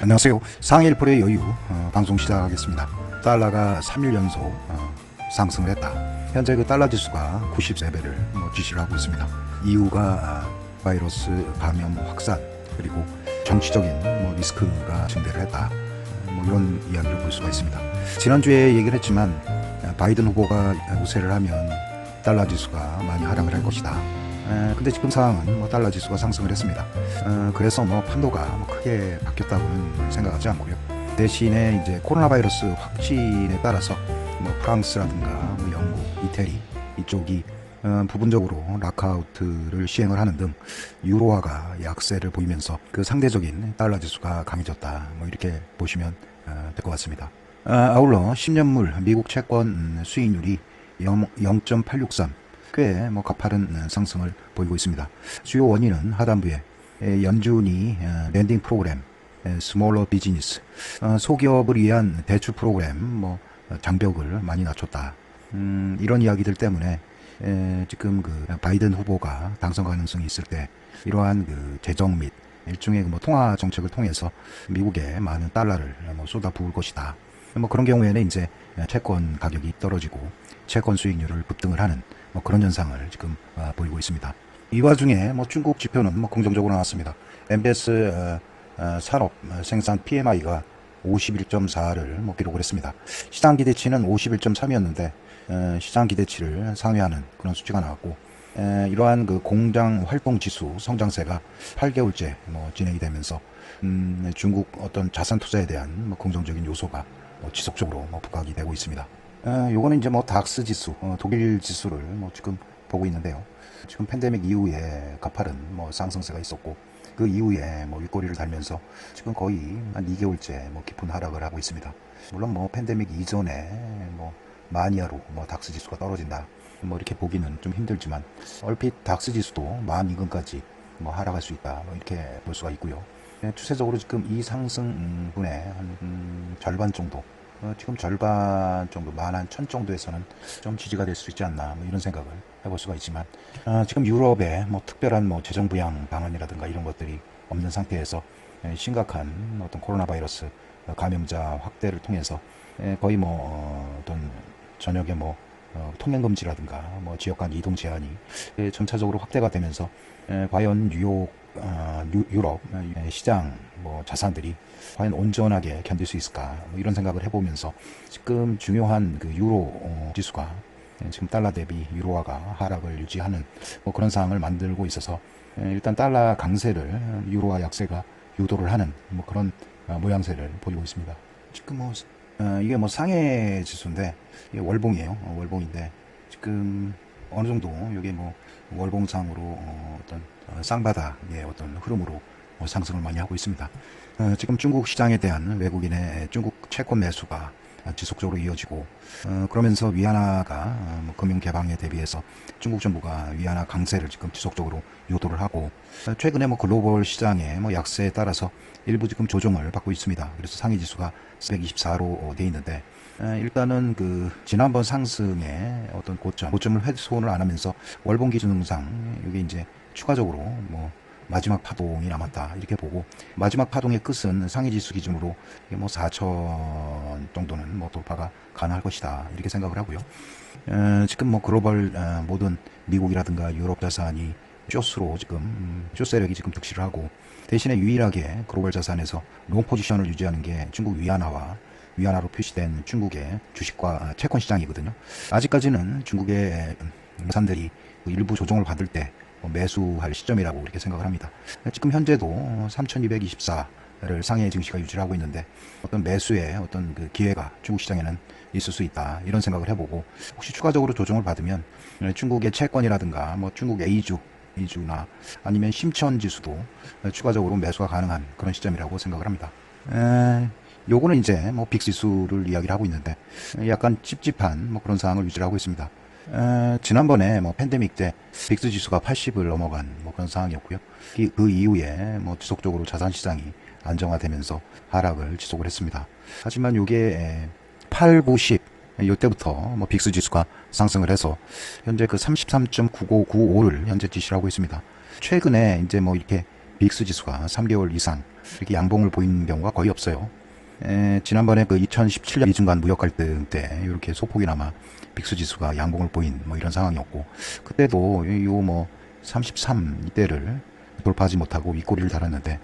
안녕하세요. 상해 1%의 여유 방송 시작하겠습니다. 달러가 3일 연속 상승을 했다. 현재 그 달러 지수가 93배를 지시를 하고 있습니다. 이유가 바이러스 감염 확산 그리고 정치적인 리스크가 증대를 했다. 이런 이야기를 볼 수가 있습니다. 지난주에 얘기를 했지만 바이든 후보가 우세를 하면 달러 지수가 많이 하락을 할 것이다. 근데 지금 상황은 달러 지수가 상승을 했습니다. 그래서 판도가 크게 바뀌었다고는 생각하지 않고요. 대신에 이제 코로나 바이러스 확진에 따라서 프랑스라든가 영국, 이태리 이쪽이 부분적으로 락아웃을 시행을 하는 등 유로화가 약세를 보이면서 그 상대적인 달러 지수가 강해졌다. 이렇게 보시면 될 것 같습니다. 아울러 10년물 미국 채권 수익률이 0.863 꽤 가파른 상승을 보이고 있습니다. 주요 원인은 하단부에 연준이 랜딩 프로그램, 스몰러 비즈니스, 소기업을 위한 대출 프로그램, 장벽을 많이 낮췄다. 이런 이야기들 때문에 지금 그 바이든 후보가 당선 가능성이 있을 때 이러한 그 재정 및 일종의 통화 정책을 통해서 미국에 많은 달러를 쏟아 부을 것이다. 그런 경우에는 이제 채권 가격이 떨어지고 채권 수익률을 급등을 하는 그런 현상을 지금 보이고 있습니다. 이 와중에 중국 지표는 긍정적으로 나왔습니다. MBS 산업 생산 PMI가 51.4를 기록을 했습니다. 시장 기대치는 51.3이었는데 시장 기대치를 상회하는 그런 수치가 나왔고, 이러한 그 공장 활동 지수 성장세가 8개월째 진행이 되면서 중국 어떤 자산 투자에 대한 긍정적인 요소가 지속적으로 부각이 되고 있습니다. 요거는 이제 닥스 지수, 독일 지수를 지금 보고 있는데요. 지금 팬데믹 이후에 가파른 상승세가 있었고, 그 이후에 윗꼬리를 달면서 지금 거의 한 2개월째 깊은 하락을 하고 있습니다. 물론 팬데믹 이전에 마니아로 닥스 지수가 떨어진다 이렇게 보기는 좀 힘들지만, 얼핏 닥스 지수도 12,000까지 하락할 수 있다 이렇게 볼 수가 있고요. 추세적으로 지금 이 상승분의 한 절반 정도, 지금 절반 정도, 11,000 정도에서는 좀 지지가 될 수 있지 않나 이런 생각을 해볼 수가 있지만, 지금 유럽에 특별한 재정 부양 방안이라든가 이런 것들이 없는 상태에서 심각한 어떤 코로나 바이러스 감염자 확대를 통해서 거의 어떤 전역에 통행 금지라든가 지역 간 이동 제한이 점차적으로 확대가 되면서 과연 유럽 시장 자산들이 과연 온전하게 견딜 수 있을까 이런 생각을 해보면서 지금 중요한 그 유로 지수가 지금 달러 대비 유로화가 하락을 유지하는 그런 상황을 만들고 있어서, 일단 달러 강세를 유로화 약세가 유도를 하는 그런 모양새를 보이고 있습니다. 지금 이게 상해 지수인데 이게 월봉이에요. 월봉인데 지금 어느 정도 이게 월봉상으로 어떤 쌍바닥의 어떤 흐름으로 상승을 많이 하고 있습니다. 지금 중국 시장에 대한 외국인의 중국 채권 매수가 지속적으로 이어지고, 그러면서 위안화가 금융 개방에 대비해서 중국 정부가 위안화 강세를 지금 지속적으로 유도를 하고, 최근에 글로벌 시장의 약세에 따라서 일부 지금 조정을 받고 있습니다. 그래서 상해 지수가 424로 돼 있는데, 일단은 그 지난번 상승의 어떤 고점을 훼손을 안 하면서 월봉 기준상 이게 이제 추가적으로 마지막 파동이 남았다 이렇게 보고, 마지막 파동의 끝은 상해지수 기준으로 4,000 정도는 돌파가 가능할 것이다 이렇게 생각을 하고요. 지금 글로벌 모든 미국이라든가 유럽 자산이 쇼스로 지금 쇼세력이 지금 득실을 하고, 대신에 유일하게 글로벌 자산에서 롱 포지션을 유지하는 게 중국 위안화로 표시된 중국의 주식과 채권 시장이거든요. 아직까지는 중국의 자산들이 일부 조정을 받을 때 매수할 시점이라고 이렇게 생각을 합니다. 지금 현재도 3,224를 상해 증시가 유지를 하고 있는데, 어떤 매수의 어떤 그 기회가 중국 시장에는 있을 수 있다 이런 생각을 해보고, 혹시 추가적으로 조정을 받으면 중국의 채권이라든가 중국 A주나 아니면 심천 지수도 추가적으로 매수가 가능한 그런 시점이라고 생각을 합니다. 요거는 이제 빅 지수를 이야기를 하고 있는데, 약간 찝찝한 그런 상황을 유지를 하고 있습니다. 지난번에 팬데믹 때 빅스 지수가 80을 넘어간 그런 상황이었고요. 그 이후에 지속적으로 자산 시장이 안정화되면서 하락을 지속을 했습니다. 하지만 요게 8, 9, 10 이때부터 빅스 지수가 상승을 해서 현재 그 33.9595를 현재 지시를 하고 있습니다. 최근에 이제 이렇게 빅스 지수가 3개월 이상 이렇게 양봉을 보이는 경우가 거의 없어요. 지난번에 그 2017년 미중간 무역 갈등 때 이렇게 소폭이나마 빅스 지수가 양봉을 보인 뭐 이런 상황이었고, 그때도 요 33 이때를 돌파하지 못하고 윗꼬리를 달았는데,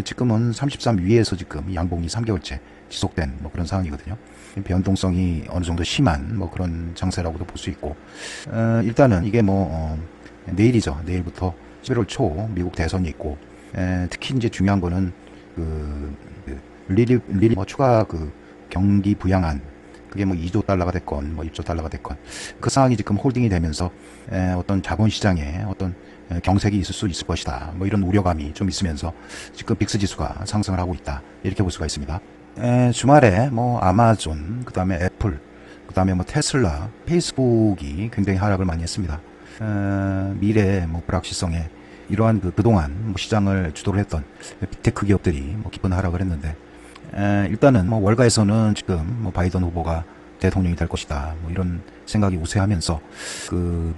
지금은 33 위에서 지금 양봉이 3개월째 지속된 뭐 그런 상황이거든요. 변동성이 어느 정도 심한 뭐 그런 장세라고도 볼 수 있고, 일단은 이게 내일이죠. 내일부터 11월 초 미국 대선이 있고, 특히 이제 중요한 거는 리리 추가 경기 부양안, 그게 2조 달러가 됐건 1조 달러가 됐건 그 상황이 지금 홀딩이 되면서 어떤 자본시장에 어떤 경색이 있을 수 있을 것이다, 뭐 이런 우려감이 좀 있으면서 지금 빅스 지수가 상승을 하고 있다, 이렇게 볼 수가 있습니다. 주말에 아마존, 그 다음에 애플, 그 다음에 테슬라, 페이스북이 굉장히 하락을 많이 했습니다. 미래 불확실성에 이러한 그동안 시장을 주도를 했던 빅테크 기업들이 깊은 하락을 했는데, 일단은 월가에서는 지금 바이든 후보가 대통령이 될 것이다, 이런 생각이 우세하면서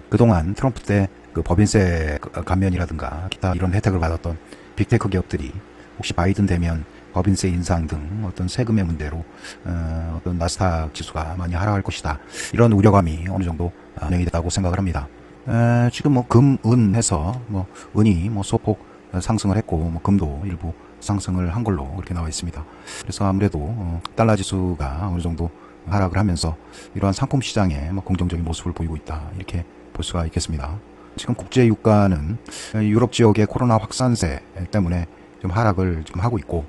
그동안 트럼프 때 법인세 감면이라든가 기타 이런 혜택을 받았던 빅테크 기업들이 혹시 바이든 되면 법인세 인상 등 어떤 세금의 문제로 어떤 나스닥 지수가 많이 하락할 것이다, 이런 우려감이 어느 정도 반영이 됐다고 생각을 합니다. 지금 금, 은 해서 은이 소폭 상승을 했고, 금도 일부 상승을 한 걸로 그렇게 나와 있습니다. 그래서 아무래도 달러 지수가 어느 정도 하락을 하면서 이러한 상품 시장에 긍정적인 모습을 보이고 있다, 이렇게 볼 수가 있겠습니다. 지금 국제 유가는 유럽 지역의 코로나 확산세 때문에 좀 하락을 지금 하고 있고,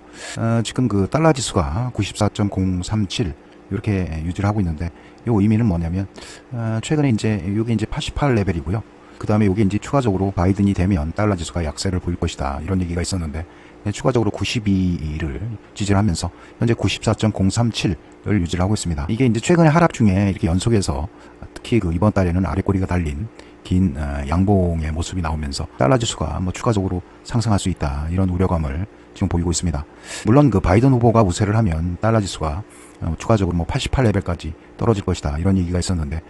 지금 달러 지수가 94.037 이렇게 유지를 하고 있는데, 이 의미는 뭐냐면 최근에 이게 88 레벨이고요. 그 다음에 이게 추가적으로 바이든이 되면 달러 지수가 약세를 보일 것이다, 이런 얘기가 있었는데, 추가적으로 92를 지지를 하면서 현재 94.037을 유지를 하고 있습니다. 이게 최근에 하락 중에 이렇게 연속해서 특히 이번 달에는 아래꼬리가 달린 긴 양봉의 모습이 나오면서 달러 지수가 추가적으로 상승할 수 있다, 이런 우려감을 지금 보이고 있습니다. 물론 바이든 후보가 우세를 하면 달러 지수가 추가적으로 88 레벨까지 떨어질 것이다, 이런 얘기가 있었는데,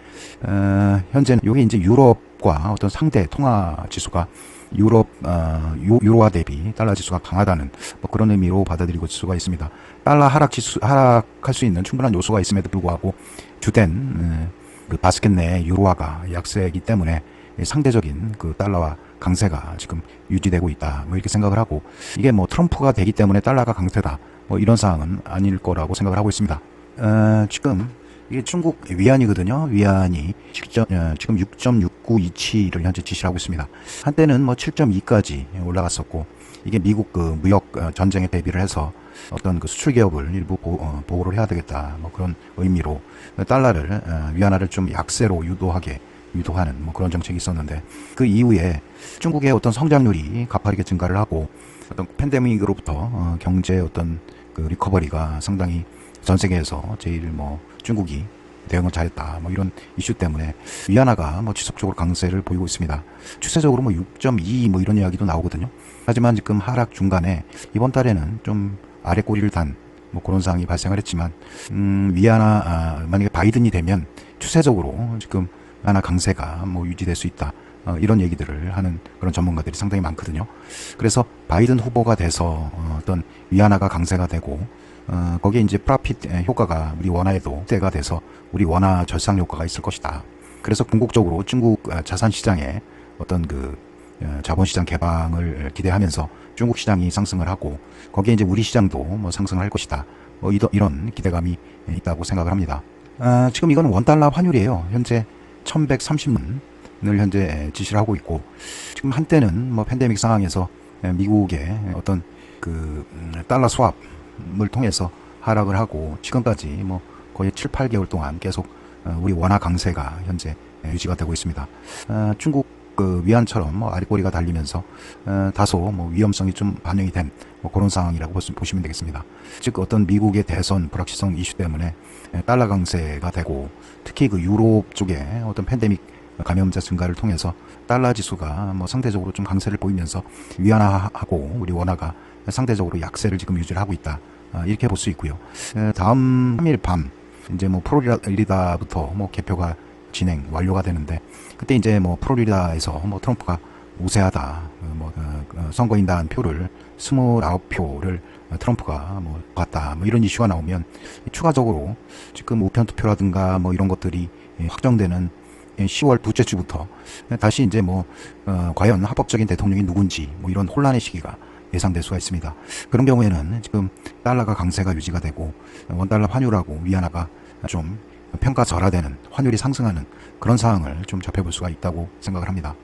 현재는 이게 유럽과 어떤 상대 통화 지수가 유로화 대비 달러 지수가 강하다는 그런 의미로 받아들이고 있을 수가 있습니다. 달러 하락할 수 있는 충분한 요소가 있음에도 불구하고 주된 바스켓 내 유로화가 약세이기 때문에 상대적인 달러와 강세가 지금 유지되고 있다, 이렇게 생각을 하고, 이게 트럼프가 되기 때문에 달러가 강세다, 이런 상황은 아닐 거라고 생각을 하고 있습니다. 지금 이게 중국 위안이거든요. 위안이 지금 6.6927을 현재 지시를 하고 있습니다. 한때는 7.2까지 올라갔었고, 이게 미국 무역 전쟁에 대비를 해서 어떤 수출 기업을 일부 보호를 해야 되겠다, 그런 의미로 달러를 위안화를 좀 약세로 유도하는 그런 정책이 있었는데, 그 이후에 중국의 어떤 성장률이 가파르게 증가를 하고 어떤 팬데믹으로부터 경제 어떤 리커버리가 상당히 전 세계에서 제일 중국이 대응을 잘했다, 이런 이슈 때문에 위안화가 지속적으로 강세를 보이고 있습니다. 추세적으로 6.2 이런 이야기도 나오거든요. 하지만 지금 하락 중간에 이번 달에는 좀 아래꼬리를 단 그런 상황이 발생을 했지만, 위안화 만약에 바이든이 되면 추세적으로 지금 위안화 강세가 유지될 수 있다, 이런 얘기들을 하는 그런 전문가들이 상당히 많거든요. 그래서 바이든 후보가 돼서 어떤 위안화가 강세가 되고, 거기에 프라핏 효과가 우리 원화에도 때가 돼서 우리 원화 절상 효과가 있을 것이다. 그래서 궁극적으로 중국 자산 시장에 어떤 자본시장 개방을 기대하면서 중국 시장이 상승을 하고, 거기에 우리 시장도 상승을 할 것이다, 이런 기대감이 있다고 생각을 합니다. 지금 이건 원달러 환율이에요. 현재 1130원을 현재 지시를 하고 있고, 지금 한때는 팬데믹 상황에서 미국의 어떤 달러 스왑을 통해서 하락을 하고, 지금까지 거의 7, 8개월 동안 계속 우리 원화 강세가 현재 유지가 되고 있습니다. 중국 위안처럼 아래꼬리가 달리면서 다소 위험성이 좀 반영이 된 그런 상황이라고 보시면 되겠습니다. 즉 어떤 미국의 대선 불확실성 이슈 때문에 달러 강세가 되고, 특히 유럽 쪽에 어떤 팬데믹 감염자 증가를 통해서 달러 지수가 상대적으로 좀 강세를 보이면서 위안화하고 우리 원화가 상대적으로 약세를 지금 유지를 하고 있다, 이렇게 볼 수 있고요. 다음 3일 밤 플로리다부터 개표가 진행 완료가 되는데, 그때 플로리다에서 트럼프가 우세하다, 선거인단 표를 29표를 트럼프가 뭐 갔다 뭐 이런 이슈가 나오면 추가적으로 지금 우편 투표라든가 뭐 이런 것들이 확정되는 10월 둘째 주부터 다시 이제 뭐 과연 합법적인 대통령이 누군지 뭐 이런 혼란의 시기가 예상될 수가 있습니다. 그런 경우에는 지금 달러가 강세가 유지가 되고 원달러 환율하고 위안화가 좀 평가절하되는, 환율이 상승하는 그런 상황을 좀 접해볼 수가 있다고 생각을 합니다.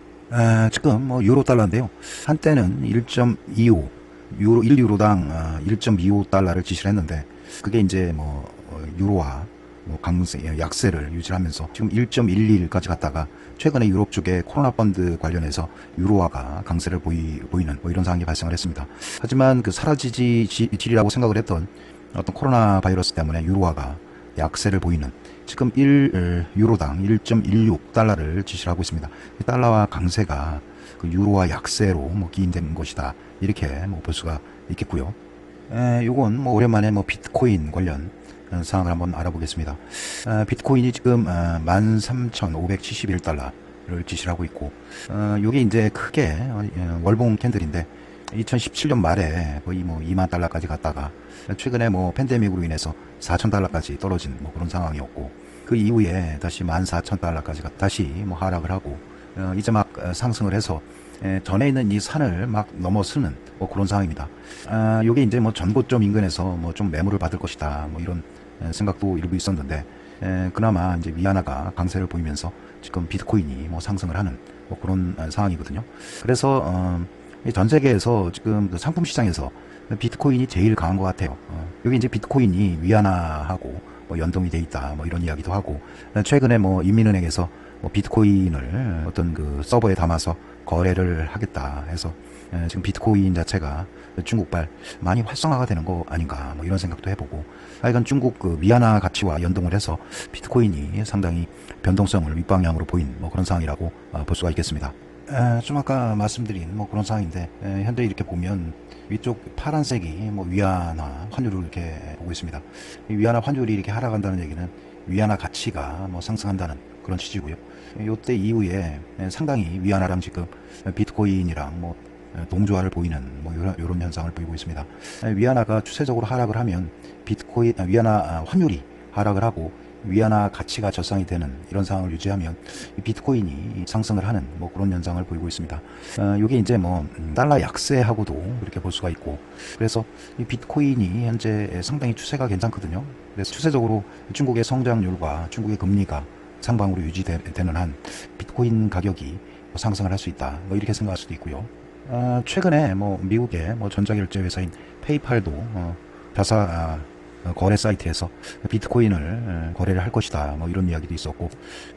지금 뭐 유로 달러인데요. 한때는 1.25 유로 1유로당 1.25달러를 지시를 했는데 그게 이제 뭐 유로화 뭐 강세, 약세를 유지하면서 지금 1.11까지 갔다가 최근에 유럽 쪽에 코로나 펀드 관련해서 유로화가 강세를 보이는 뭐 이런 상황이 발생을 했습니다. 하지만 그 사라지리라고 생각을 했던 어떤 코로나 바이러스 때문에 유로화가 약세를 보이는, 지금 1유로당 1.16달러를 지시를 하고 있습니다. 달러와 강세가 그 유로화 약세로 뭐 기인된 것이다, 이렇게 뭐 볼 수가 있겠고요. 요건 뭐 오랜만에 뭐 비트코인 관련 상황을 한번 알아보겠습니다. 비트코인이 지금 13,571달러를 지시를 하고 있고, 요게 이제 크게 월봉 캔들인데 2017년 말에 거의 뭐 2만 달러까지 갔다가 최근에 뭐 팬데믹으로 인해서 4,000달러까지 떨어진 뭐 그런 상황이었고, 그 이후에 다시 14,000달러까지 다시 뭐 하락을 하고 이제 막 상승을 해서 전에 있는 이 산을 막 넘어서는 뭐 그런 상황입니다. 요게 이제 뭐 전고점 인근에서 뭐 좀 매물을 받을 것이다, 뭐 이런 생각도 일부 있었는데, 그나마 이제 위안화가 강세를 보이면서 지금 비트코인이 뭐 상승을 하는 뭐 그런 상황이거든요. 그래서 전 세계에서 지금 그 상품 시장에서 비트코인이 제일 강한 것 같아요. 여기 이제 비트코인이 위안화하고 뭐 연동이 돼 있다, 뭐 이런 이야기도 하고, 최근에 뭐 인민은행에서 뭐 비트코인을 어떤 그 서버에 담아서 거래를 하겠다 해서 지금 비트코인 자체가 중국발 많이 활성화가 되는 거 아닌가, 뭐 이런 생각도 해보고, 하여간 중국 그 위안화 가치와 연동을 해서 비트코인이 상당히 변동성을 윗방향으로 보인 뭐 그런 상황이라고 볼 수가 있겠습니다. 좀 아까 말씀드린 뭐 그런 상황인데, 현재 이렇게 보면 위쪽 파란색이 뭐 위안화 환율을 이렇게 보고 있습니다. 이 위안화 환율이 이렇게 하락한다는 얘기는 위안화 가치가 뭐 상승한다는 그런 취지고요. 요때 이후에 상당히 위안화랑 지금 비트코인이랑 뭐 동조화를 보이는 뭐 이런 현상을 보이고 있습니다. 위안화가 추세적으로 하락을 하면 위안화 환율이 하락을 하고 위안화 가치가 저상이 되는 이런 상황을 유지하면 비트코인이 상승을 하는 뭐 그런 현상을 보이고 있습니다. 이게 이제 뭐 달러 약세하고도 이렇게 볼 수가 있고, 그래서 이 비트코인이 현재 상당히 추세가 괜찮거든요. 그래서 추세적으로 중국의 성장률과 중국의 금리가 상방으로 유지되는 한 비트코인 가격이 상승을 할 수 있다, 뭐 이렇게 생각할 수도 있고요. 최근에 뭐 미국의 뭐 전자결제 회사인 페이팔도 자사 거래 사이트에서 비트코인을 거래를 할 것이다, 뭐 이런 이야기도 있었고,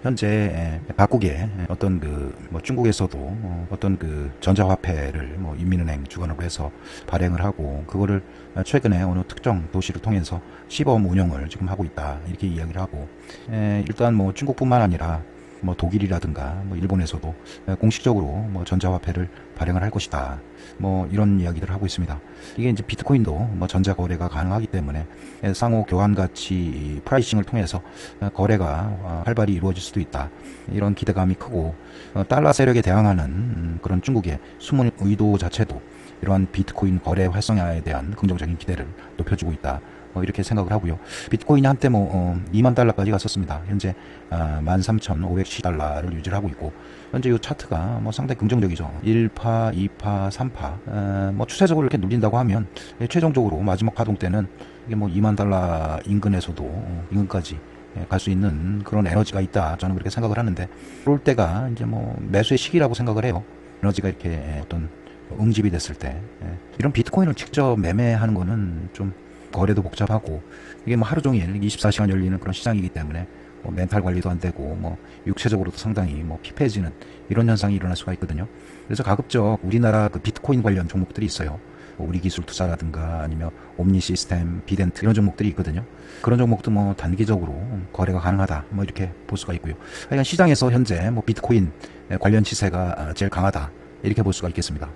현재 각국의 어떤 그 뭐 중국에서도 어떤 그 전자화폐를 뭐 인민은행 주관으로 해서 발행을 하고, 그거를 최근에 어느 특정 도시를 통해서 시범 운영을 지금 하고 있다, 이렇게 이야기를 하고, 일단 뭐 중국뿐만 아니라 뭐 독일이라든가 뭐 일본에서도 공식적으로 뭐 전자화폐를 발행을 할 것이다, 뭐 이런 이야기들을 하고 있습니다. 이게 이제 비트코인도 뭐 전자 거래가 가능하기 때문에 상호 교환 가치 프라이싱을 통해서 거래가 활발히 이루어질 수도 있다, 이런 기대감이 크고, 달러 세력에 대항하는 그런 중국의 숨은 의도 자체도 이러한 비트코인 거래 활성화에 대한 긍정적인 기대를 높여주고 있다, 이렇게 생각을 하고요. 비트코인이 한때 뭐 2만 달러까지 갔었습니다. 현재 13,510달러를 유지를 하고 있고, 현재 이 차트가 뭐 상당히 긍정적이죠. 1파, 2파, 3파 뭐 추세적으로 이렇게 눌린다고 하면 최종적으로 마지막 파동 때는 이게 뭐 2만 달러 인근에서도 인근까지 갈 수 있는 그런 에너지가 있다, 저는 그렇게 생각을 하는데, 그럴 때가 이제 뭐 매수의 시기라고 생각을 해요. 에너지가 이렇게 어떤 응집이 됐을 때. 이런 비트코인을 직접 매매하는 거는 좀 거래도 복잡하고, 이게 뭐 하루 종일 24시간 열리는 그런 시장이기 때문에 뭐 멘탈 관리도 안 되고 뭐 육체적으로도 상당히 뭐 피폐해지는 이런 현상이 일어날 수가 있거든요. 그래서 가급적 우리나라 그 비트코인 관련 종목들이 있어요. 뭐 우리 기술 투자라든가 아니면 옴니 시스템, 비덴트 이런 종목들이 있거든요. 그런 종목도 뭐 단기적으로 거래가 가능하다, 뭐 이렇게 볼 수가 있고요. 하여간 시장에서 현재 뭐 비트코인 관련 시세가 제일 강하다, 이렇게 볼 수가 있겠습니다.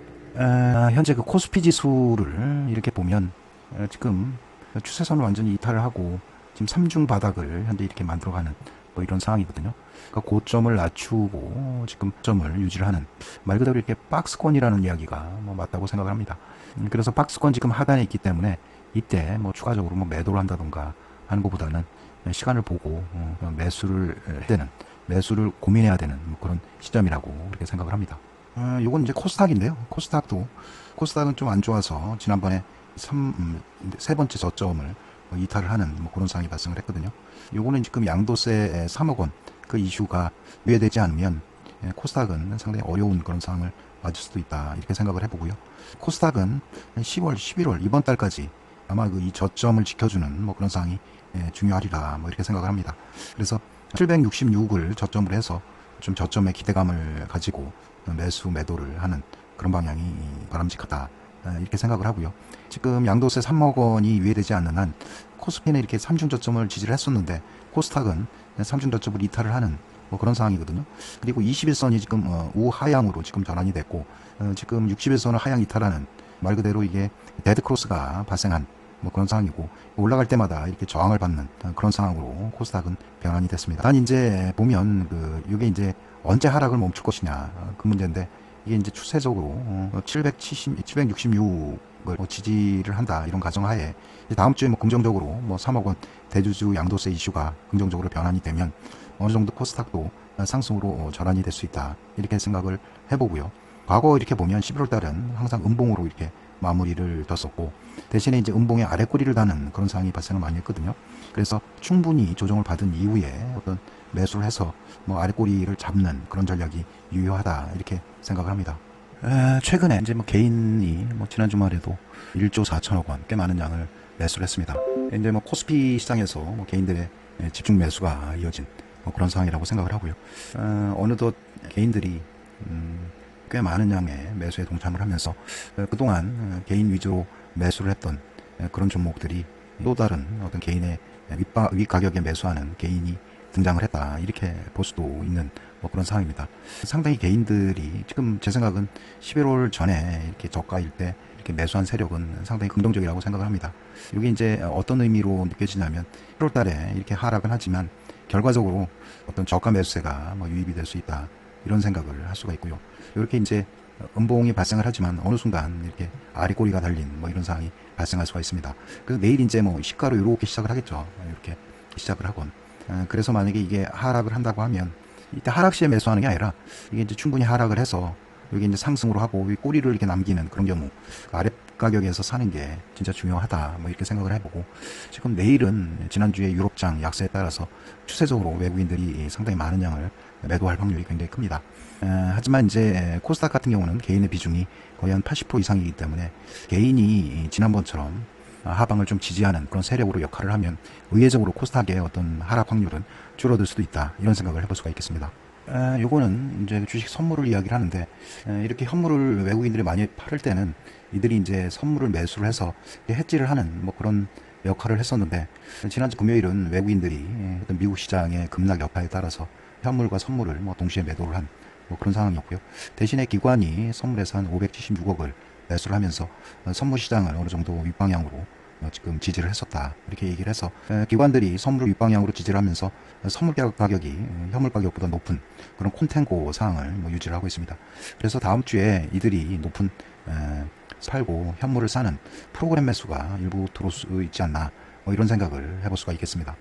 현재 그 코스피 지수를 이렇게 보면 지금 추세선을 완전히 이탈을 하고 지금 3중 바닥을 현재 이렇게 만들어가는 뭐 이런 상황이거든요. 그러니까 고점을 낮추고 지금 점을 유지를 하는 말 그대로 이렇게 박스권이라는 이야기가 뭐 맞다고 생각을 합니다. 그래서 박스권 지금 하단에 있기 때문에 이때 뭐 추가적으로 뭐 매도를 한다던가 하는 것보다는 시간을 보고 매수를 해야 되는, 매수를 고민해야 되는 뭐 그런 시점이라고 그렇게 생각을 합니다. 요건 이제 코스닥인데요. 코스닥은 좀 안 좋아서 지난번에 세 번째 저점을 이탈을 하는 뭐 그런 상황이 발생을 했거든요. 요거는 지금 양도세 3억 원 그 이슈가 유예되지 않으면 코스닥은 상당히 어려운 그런 상황을 맞을 수도 있다 이렇게 생각을 해보고요. 코스닥은 10월, 11월 이번 달까지 아마 그 이 저점을 지켜주는 뭐 그런 상황이 중요하리라 뭐 이렇게 생각을 합니다. 그래서 766을 저점으로 해서 좀 저점의 기대감을 가지고 매수 매도를 하는 그런 방향이 바람직하다 이렇게 생각을 하고요. 지금 양도세 3억 원이 유예되지 않는 한 코스피는 이렇게 삼중 저점을 지지를 했었는데 코스닥은 삼중 저점을 이탈을 하는 뭐 그런 상황이거든요. 그리고 21선이 지금 우하향으로 지금 전환이 됐고 지금 61선을 하향 이탈하는 말 그대로 이게 데드 크로스가 발생한 뭐 그런 상황이고 올라갈 때마다 이렇게 저항을 받는 그런 상황으로 코스닥은 변환이 됐습니다. 단 이제 보면 이게 이제 언제 하락을 멈출 것이냐 그 문제인데 이게 이제 추세적으로 766을 지지를 한다 이런 가정하에 다음 주에 뭐 긍정적으로 뭐 3억 원 대주주 양도세 이슈가 긍정적으로 변환이 되면 어느 정도 코스닥도 상승으로 전환이 될 수 있다 이렇게 생각을 해보고요. 과거 이렇게 보면 11월 달은 항상 음봉으로 이렇게 마무리를 뒀었고 대신에 이제 음봉의 아랫꼬리를 다는 그런 상황이 발생을 많이 했거든요. 그래서 충분히 조정을 받은 이후에 어떤 매수를 해서 뭐 아랫꼬리를 잡는 그런 전략이 유효하다 이렇게 생각을 합니다. 최근에 이제 뭐 개인이 뭐 지난 주말에도 1조 4천억 원 꽤 많은 양을 매수를 했습니다. 이제 뭐 코스피 시장에서 뭐 개인들의 집중 매수가 이어진 뭐 그런 상황이라고 생각을 하고요. 어느덧 개인들이 꽤 많은 양의 매수에 동참을 하면서 그동안 개인 위주로 매수를 했던 그런 종목들이 또 다른 어떤 개인의 윗가격에 매수하는 개인이 등장을 했다 이렇게 볼 수도 있는 뭐 그런 상황입니다. 상당히 개인들이 지금 제 생각은 11월 전에 이렇게 저가일 때 이렇게 매수한 세력은 상당히 긍정적이라고 생각을 합니다. 이게 이제 어떤 의미로 느껴지냐면 1월 달에 이렇게 하락은 하지만 결과적으로 어떤 저가 매수세가 뭐 유입이 될 수 있다 이런 생각을 할 수가 있고요. 이렇게 이제 음봉이 발생을 하지만 어느 순간 이렇게 아리꼬리가 달린 뭐 이런 상황이 발생할 수가 있습니다. 그래서 내일 이제 뭐 시가로 이렇게 시작을 하겠죠. 이렇게 시작을 하건. 그래서 만약에 이게 하락을 한다고 하면 이때 하락 시에 매수하는 게 아니라 이게 이제 충분히 하락을 해서 여기 이제 상승으로 하고 꼬리를 이렇게 남기는 그런 경우 아래 가격에서 사는 게 진짜 중요하다 뭐 이렇게 생각을 해보고 지금 내일은 지난주에 유럽장 약세에 따라서 추세적으로 외국인들이 상당히 많은 양을 매도할 확률이 굉장히 큽니다. 하지만 이제 코스닥 같은 경우는 개인의 비중이 거의 한 80% 이상이기 때문에 개인이 지난번처럼 하방을 좀 지지하는 그런 세력으로 역할을 하면 의외적으로 코스닥의 어떤 하락 확률은 줄어들 수도 있다 이런 생각을 해볼 수가 있겠습니다. 요거는 이제 주식 선물을 이야기를 하는데 이렇게 현물을 외국인들이 많이 팔을 때는 이들이 이제 선물을 매수를 해서 해지를 하는 뭐 그런 역할을 했었는데 지난주 금요일은 외국인들이 어떤 미국 시장의 급락 여파에 따라서 현물과 선물을 뭐 동시에 매도를 한 뭐 그런 상황이었고요. 대신에 기관이 선물에서 한 576억을 매수를 하면서 선물 시장을 어느 정도 윗방향으로 지금 지지를 했었다 이렇게 얘기를 해서 기관들이 선물을 윗방향으로 지지를 하면서 선물 가격이 현물 가격보다 높은 그런 콘텐고 상황을 뭐 유지를 하고 있습니다. 그래서 다음 주에 이들이 높은 팔고 현물을 사는 프로그램 매수가 일부 들어올 수 있지 않나 뭐 이런 생각을 해볼 수가 있겠습니다.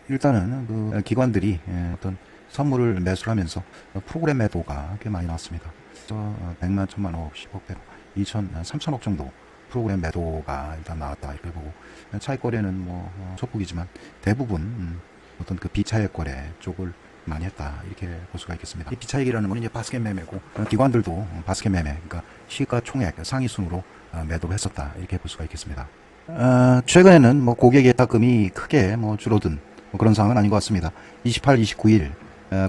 일단은 그 기관들이 어떤 선물을 매수를 하면서 프로그램 매도가 꽤 많이 나왔습니다. 100만, 1000만, 5억, 10억, 100억, 2천, 3천억 정도 프로그램 매도가 일단 나왔다 이렇게 보고 차익 거래는 뭐 소폭이지만 대부분 어떤 그 비차익 거래 쪽을 많이 했다 이렇게 볼 수가 있겠습니다. 이 비차익이라는 건 이제 바스켓 매매고 기관들도 바스켓 매매 그러니까 시가총액 상위 순으로 매도를 했었다 이렇게 볼 수가 있겠습니다. 최근에는 뭐 고객 예탁금이 크게 뭐 줄어든 뭐 그런 상황은 아닌 것 같습니다. 28, 29일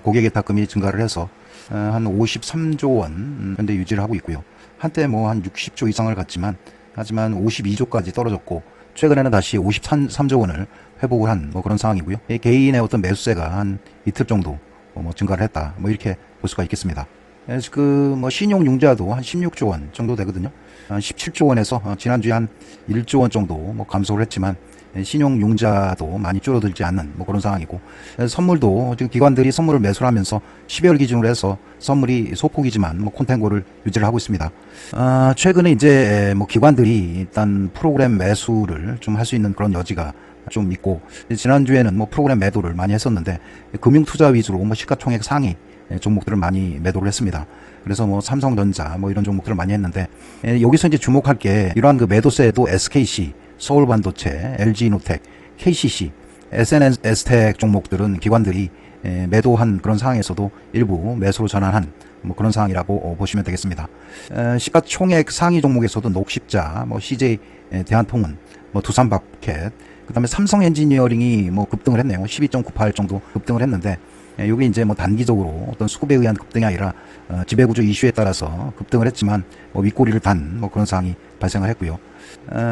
고객 예탁금이 증가를 해서 한 53조 원 현재 유지를 하고 있고요. 한때 뭐 한 60조 이상을 갔지만 하지만 52조까지 떨어졌고 최근에는 다시 53조 원을 회복을 한 뭐 그런 상황이고요. 개인의 어떤 매수세가 한 이틀 정도 뭐 증가를 했다 뭐 이렇게 볼 수가 있겠습니다. 그 뭐 신용융자도 한 16조 원 정도 되거든요. 한 17조 원에서 지난주에 한 1조 원 정도 뭐 감소를 했지만 신용 융자도 많이 줄어들지 않는 뭐 그런 상황이고, 선물도 지금 기관들이 선물을 매수를 하면서 12월 기준으로 해서 선물이 소폭이지만 뭐 콘텐고를 유지를 하고 있습니다. 최근에 이제 뭐 기관들이 일단 프로그램 매수를 좀 할 수 있는 그런 여지가 좀 있고, 지난주에는 뭐 프로그램 매도를 많이 했었는데 금융투자 위주로 뭐 시가총액 상위 종목들을 많이 매도를 했습니다. 그래서 뭐 삼성전자 뭐 이런 종목들을 많이 했는데, 여기서 이제 주목할 게 이러한 그 매도세도 SKC, 서울반도체, LG노텍, KCC, SNS텍 종목들은 기관들이 매도한 그런 상황에서도 일부 매수로 전환한 뭐 그런 상황이라고 보시면 되겠습니다. 시가총액 상위 종목에서도 녹십자, 뭐 CJ 대한통운, 뭐 두산밥켓, 그다음에 삼성엔지니어링이 뭐 급등을 했네요. 12.98 정도 급등을 했는데, 이게 이제 뭐 단기적으로 어떤 수급에 의한 급등이 아니라 지배구조 이슈에 따라서 급등을 했지만 뭐 윗꼬리를 단 뭐 그런 상황이 발생을 했고요.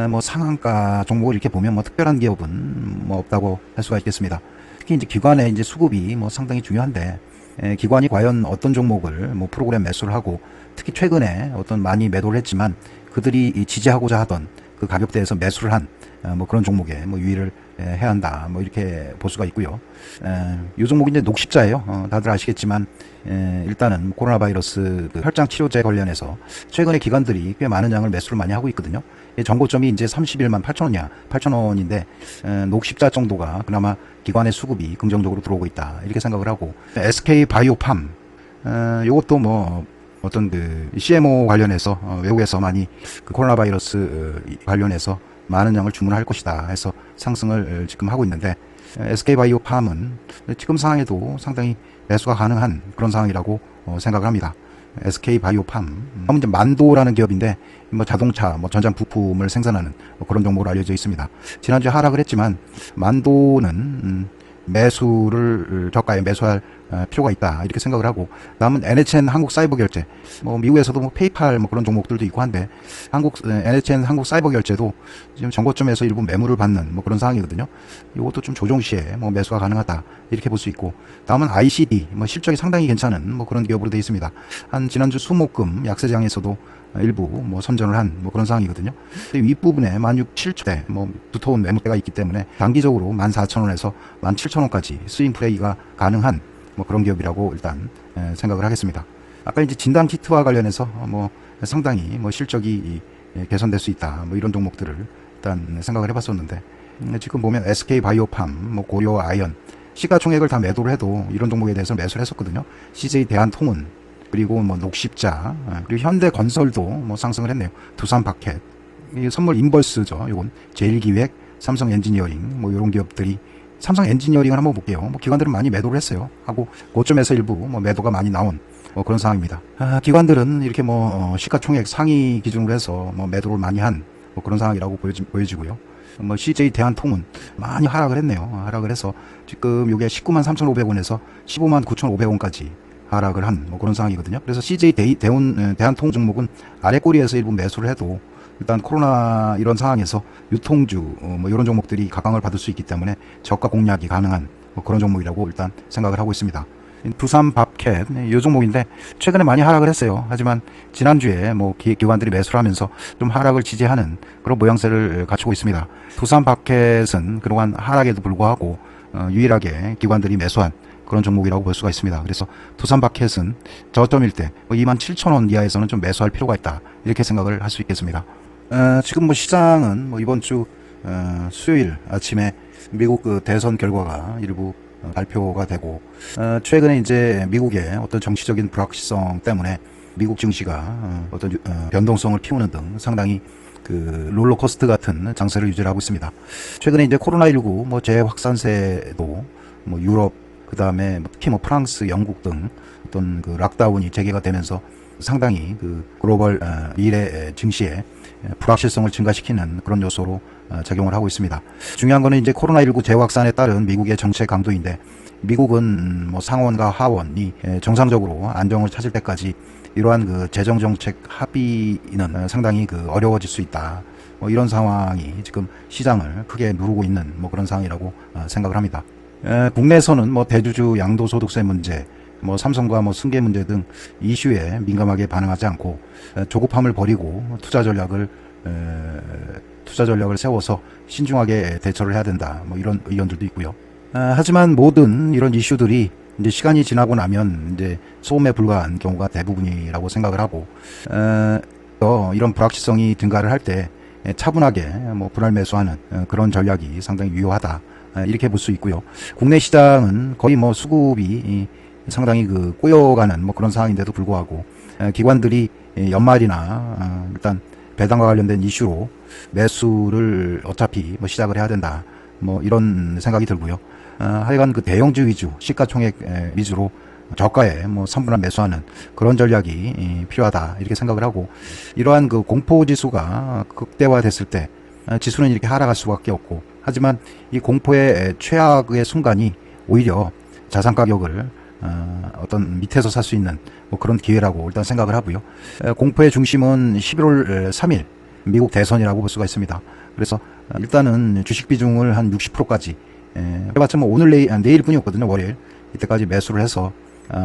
뭐 상한가 종목을 이렇게 보면 뭐 특별한 기업은 뭐 없다고 할 수가 있겠습니다. 특히 이제 기관의 이제 수급이 뭐 상당히 중요한데, 기관이 과연 어떤 종목을 뭐 프로그램 매수를 하고, 특히 최근에 어떤 많이 매도를 했지만 그들이 지지하고자 하던 그 가격대에서 매수를 한 뭐 그런 종목에 뭐 유의를 해야 한다, 뭐 이렇게 볼 수가 있고요. 이 종목이 이제 녹십자예요. 다들 아시겠지만 일단은 코로나 바이러스 그 혈장 치료제 관련해서 최근에 기관들이 꽤 많은 양을 매수를 많이 하고 있거든요. 전고점이 이제 31만 8천원인데 녹십자 정도가 그나마 기관의 수급이 긍정적으로 들어오고 있다, 이렇게 생각을 하고, SK 바이오팜 요것도 뭐 어떤 그 CMO 관련해서 외국에서 많이 그 코로나 바이러스 관련해서 많은 양을 주문할 것이다 해서 상승을 지금 하고 있는데, SK바이오팜은 지금 상황에도 상당히 매수가 가능한 그런 상황이라고 생각을 합니다. SK바이오팜, 이제 만도라는 기업인데 뭐 자동차, 뭐 전장 부품을 생산하는 뭐 그런 종목으로 알려져 있습니다. 지난주에 하락을 했지만 만도는 매수를 저가에 매수할 필요가 있다, 이렇게 생각을 하고, 다음은 NHN 한국사이버결제, 뭐 미국에서도 뭐 페이팔 뭐 그런 종목들도 있고 한데, NHN 한국사이버결제도 지금 정고점에서 일부 매물을 받는 뭐 그런 상황이거든요. 이것도 좀 조정 시에 뭐 매수가 가능하다, 이렇게 볼 수 있고, 다음은 ICD, 뭐 실적이 상당히 괜찮은 뭐 그런 기업으로 되어 있습니다. 한 지난주 수목금 약세장에서도 일부 뭐 선전을 한 뭐 그런 상황이거든요. 윗부분에 16,700대 뭐 두터운 매물대가 있기 때문에 단기적으로 14,000원에서 17,000원까지 스윙 플레이가 가능한 뭐 그런 기업이라고 일단 생각을 하겠습니다. 아까 이제 진단 키트와 관련해서 뭐 상당히 뭐 실적이 개선될 수 있다, 뭐 이런 종목들을 일단 생각을 해봤었는데, 지금 보면 SK 바이오팜, 뭐 고려 아이언, 시가총액을 다 매도를 해도 이런 종목에 대해서 매수를 했었거든요. CJ 대한통운, 그리고 뭐 녹십자, 그리고 현대건설도 뭐 상승을 했네요. 두산바켓, 이 선물 인버스죠. 이건 제일기획, 삼성엔지니어링, 뭐 이런 기업들이, 삼성엔지니어링을 한번 볼게요. 뭐 기관들은 많이 매도를 했어요. 하고 고점에서 일부 뭐 매도가 많이 나온 뭐 그런 상황입니다. 기관들은 이렇게 뭐 시가총액 상위 기준으로 해서 뭐 매도를 많이 한 뭐 그런 상황이라고 보여지고요. 뭐 CJ 대한통운 많이 하락을 했네요. 하락을 해서 지금 이게 19만 3,500원에서 15만 9,500원까지 하락을 한 뭐 그런 상황이거든요. 그래서 CJ 대한통운 종목은 아래 꼬리에서 일부 매수를 해도 일단 코로나 이런 상황에서 유통주 뭐 이런 종목들이 각광을 받을 수 있기 때문에 저가 공략이 가능한 뭐 그런 종목이라고 일단 생각을 하고 있습니다. 두산밥켓, 이 종목인데 최근에 많이 하락을 했어요. 하지만 지난주에 뭐 기관들이 매수를 하면서 좀 하락을 지지하는 그런 모양새를 갖추고 있습니다. 두산밥켓은 그동안 하락에도 불구하고 유일하게 기관들이 매수한 그런 종목이라고 볼 수가 있습니다. 그래서 두산바켓은 저점일 때 27,000원 이하에서는 좀 매수할 필요가 있다, 이렇게 생각을 할 수 있겠습니다. 지금 뭐 시장은 뭐 이번 주 수요일 아침에 미국 그 대선 결과가 일부 발표가 되고, 최근에 이제 미국의 어떤 정치적인 불확실성 때문에 미국 증시가 어떤 변동성을 피우는 등 상당히 그 롤러코스터 같은 장세를 유지하고 있습니다. 최근에 이제 코로나19 뭐 재확산세도 뭐 유럽, 그 다음에 특히 뭐 프랑스, 영국 등 어떤 그 락다운이 재개가 되면서 상당히 그 글로벌 미래 증시에 불확실성을 증가시키는 그런 요소로 작용을 하고 있습니다. 중요한 거는 이제 코로나19 재확산에 따른 미국의 정책 강도인데, 미국은 뭐 상원과 하원이 정상적으로 안정을 찾을 때까지 이러한 그 재정 정책 합의는 상당히 그 어려워질 수 있다, 뭐 이런 상황이 지금 시장을 크게 누르고 있는 뭐 그런 상황이라고 생각을 합니다. 국내에서는 뭐 대주주 양도소득세 문제, 뭐 삼성과 뭐 승계 문제 등 이슈에 민감하게 반응하지 않고 조급함을 버리고 투자 전략을 투자 전략을 세워서 신중하게 대처를 해야 된다. 뭐 이런 의견들도 있고요. 하지만 모든 이런 이슈들이 이제 시간이 지나고 나면 이제 소음에 불과한 경우가 대부분이라고 생각을 하고, 이런 불확실성이 증가를 할 때 차분하게 뭐 분할 매수하는 그런 전략이 상당히 유효하다. 이렇게 볼 수 있고요. 국내 시장은 거의 뭐 수급이 상당히 꼬여가는 뭐 그런 상황인데도 불구하고 기관들이 연말이나 일단 배당과 관련된 이슈로 매수를 어차피 뭐 시작을 해야 된다. 뭐 이런 생각이 들고요. 하여간 대형주 위주, 시가총액 위주로 저가에 뭐 3분할 매수하는 그런 전략이 필요하다 이렇게 생각을 하고, 이러한 공포 지수가 극대화됐을 때 지수는 이렇게 하락할 수밖에 없고, 하지만 이 공포의 최악의 순간이 오히려 자산 가격을 어떤 밑에서 살 수 있는 뭐 그런 기회라고 일단 생각을 하고요. 공포의 중심은 11월 3일 미국 대선이라고 볼 수가 있습니다. 그래서 일단은 주식 비중을 한 60%까지 해봤자 뭐 오늘 내일뿐이었거든요. 월요일 이때까지 매수를 해서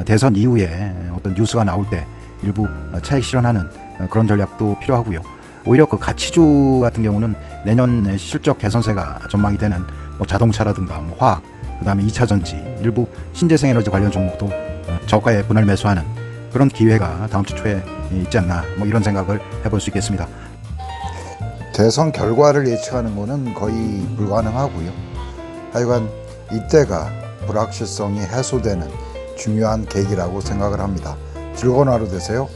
대선 이후에 어떤 뉴스가 나올 때 일부 차익 실현하는 그런 전략도 필요하고요. 오히려 가치주 같은 경우는 내년 실적 개선세가 전망이 되는 뭐 자동차라든가 뭐 화학, 그 다음에 2차전지, 일부 신재생 에너지 관련 종목도 저가에 분할 매수하는 그런 기회가 다음 주 초에 있지 않나, 뭐 이런 생각을 해볼 수 있겠습니다. 대선 결과를 예측하는 것은 거의 불가능하고요. 하여간 이때가 불확실성이 해소되는 중요한 계기라고 생각을 합니다. 즐거운 하루 되세요.